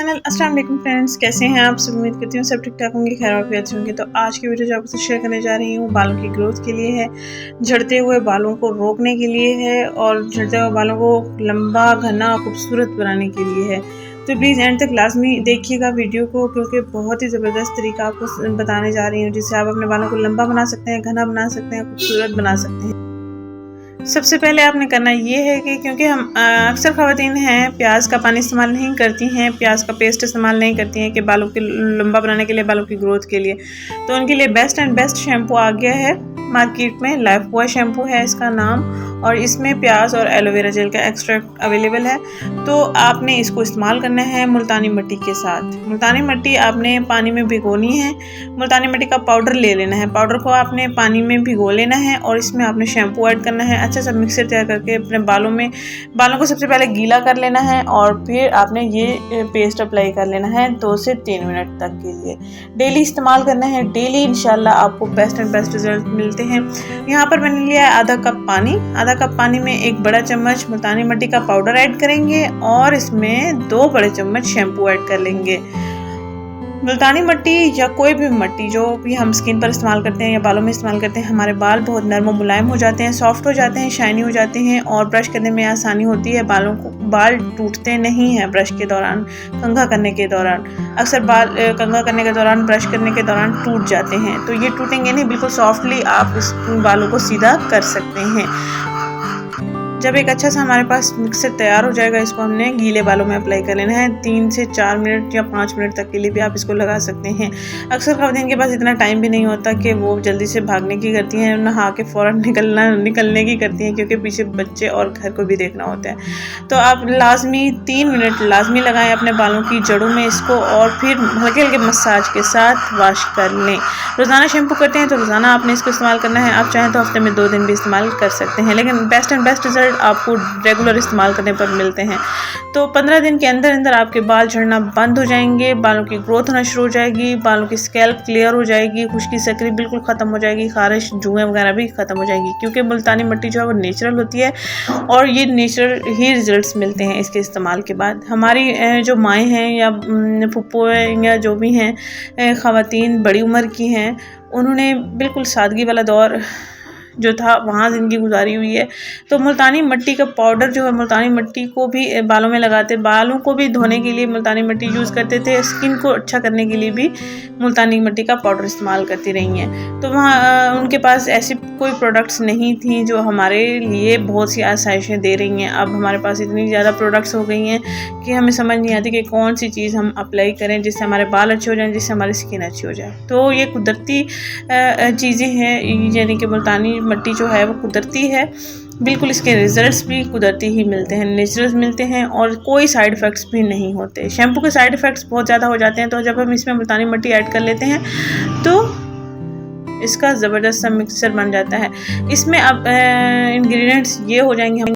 Channel. अस्सलाम वालेकुम friends, कैसे हैं आप सब? उम्मीद करती हूँ सब ठीक ठाक होंगे, खैर और भी अच्छे होंगे। तो आज की वीडियो जो आपसे शेयर करने जा रही हूँ बालों की ग्रोथ के लिए है, झड़ते हुए बालों को रोकने के लिए है और झड़ते हुए बालों को लंबा घना खूबसूरत बनाने के लिए है। तो प्लीज़ एंड तक लाजमी देखिएगा वीडियो को, क्योंकि बहुत ही ज़बरदस्त तरीका आपको बताने जा रही हूँ जिससे आप अपने बालों को लंबा बना सकते हैं, घना बना सकते हैं, खूबसूरत बना सकते हैं। सबसे पहले आपने करना ये है कि क्योंकि हम अक्सर ख़वातीन हैं प्याज का पानी इस्तेमाल नहीं करती हैं, प्याज का पेस्ट इस्तेमाल नहीं करती हैं कि बालों के लंबा बनाने के लिए, बालों की ग्रोथ के लिए। तो उनके लिए बेस्ट एंड बेस्ट शैम्पू आ गया है मार्केट में। लाइफ बॉय शैम्पू है इसका नाम, और इसमें प्याज और एलोवेरा जेल का एक्सट्रैक्ट अवेलेबल है। तो आपने इसको इस्तेमाल करना है मुल्तानी मिट्टी के साथ। मुल्तानी मिट्टी आपने पानी में भिगोनी है। मुल्तानी मिट्टी का पाउडर ले लेना है, पाउडर को आपने पानी में भिगो लेना है और इसमें आपने शैम्पू ऐड करना है। अच्छा सा मिक्सर तैयार करके अपने बालों को सबसे पहले गीला कर लेना है और फिर आपने ये पेस्ट अप्लाई कर लेना है 2 से 3 मिनट तक के लिए। डेली इस्तेमाल करना है, डेली इंशाल्लाह आपको बेस्ट एंड बेस्ट रिजल्ट मिलते हैं। यहाँ पर मैंने लिया है आधा कप पानी। आधा कप पानी में 1 बड़ा चम्मच मुल्तानी मिट्टी का पाउडर ऐड करेंगे और इसमें 2 बड़े चम्मच शैम्पू ऐड कर लेंगे। मुल्तानी मिट्टी या कोई भी मिट्टी जो भी हम स्किन पर इस्तेमाल करते हैं या बालों में इस्तेमाल करते हैं, हमारे बाल बहुत नरम और मुलायम हो जाते हैं, सॉफ्ट हो जाते हैं, शाइनी हो जाते हैं और ब्रश करने में आसानी होती है। बाल टूटते नहीं हैं ब्रश के दौरान, कंघा करने के दौरान। अक्सर बाल कंघा करने के दौरान, ब्रश करने के दौरान टूट जाते हैं, तो ये टूटेंगे नहीं, बिल्कुल सॉफ्टली आप इस बालों को सीधा कर सकते हैं। जब एक अच्छा सा हमारे पास मिक्सर तैयार हो जाएगा, इसको हमने गीले बालों में अप्लाई कर लेना है। 3 से 4 मिनट या 5 मिनट तक के लिए भी आप इसको लगा सकते हैं। अक्सर ख़वातीन के पास इतना टाइम भी नहीं होता कि वो जल्दी से भागने की करती हैं, नहा के फ़ौरन निकलने की करती हैं, क्योंकि पीछे बच्चे और घर को भी देखना होता है। तो आप लाजमी 3 मिनट लाजमी लगाएं अपने बालों की जड़ों में इसको, और फिर हल्के हल्के मसाज के साथ वॉश कर लें। रोज़ाना शैम्पू करते हैं तो रोज़ाना आपने इसको इस्तेमाल करना है। आप चाहें तो हफ्ते में 2 दिन भी इस्तेमाल कर सकते हैं, लेकिन बेस्ट एंड बेस्ट रिजल्ट आपको रेगुलर इस्तेमाल करने पर मिलते हैं। तो 15 दिन के अंदर अंदर आपके बाल झड़ना बंद हो जाएंगे, बालों की ग्रोथ होना शुरू हो जाएगी, बालों की स्कैल्प क्लियर हो जाएगी, खुश्की सकरी बिल्कुल ख़त्म हो जाएगी, खारिश जुएँ वगैरह भी ख़त्म हो जाएंगी, क्योंकि मुल्तानी मिट्टी जो है वो नेचुरल होती है और ये नेचुरल ही रिजल्ट्स मिलते हैं इसके इस्तेमाल के बाद। हमारी जो माएँ हैं या फुप्पो या जो भी हैं ख़वातीन बड़ी उम्र की हैं, उन्होंने बिल्कुल सादगी वाला दौर जो था वहाँ ज़िंदगी गुजारी हुई है। तो मुल्तानी मिट्टी का पाउडर जो है, मुल्तानी मिट्टी को भी बालों में लगाते, बालों को भी धोने के लिए मुल्तानी मिट्टी यूज़ करते थे, स्किन को अच्छा करने के लिए भी मुल्तानी मिट्टी का पाउडर इस्तेमाल करती रही हैं। तो वहाँ उनके पास ऐसी कोई प्रोडक्ट्स नहीं थी जो हमारे लिए बहुत सी आसाइशें दे रही हैं। अब हमारे पास इतनी ज़्यादा प्रोडक्ट्स हो गई हैं कि हमें समझ नहीं आती कि कौन सी चीज़ हम अप्लाई करें जिससे हमारे बाल अच्छे हो जाएँ, जिससे हमारी स्किन अच्छी हो जाए। तो ये कुदरती चीज़ें हैं, यानी कि मुल्तानी मिट्टी जो है वो कुदरती है, बिल्कुल इसके रिजल्ट्स भी कुदरती ही मिलते हैं, नेचुरल मिलते हैं और कोई साइड इफ़ेक्ट्स भी नहीं होते। शैम्पू के साइड इफ़ेक्ट्स बहुत ज़्यादा हो जाते हैं, तो जब हम इसमें मुल्तानी मिट्टी ऐड कर लेते हैं तो इसका ज़बरदस्त सा मिक्सचर बन जाता है। इसमें अब इंग्रेडिएंट्स ये हो जाएंगे, हम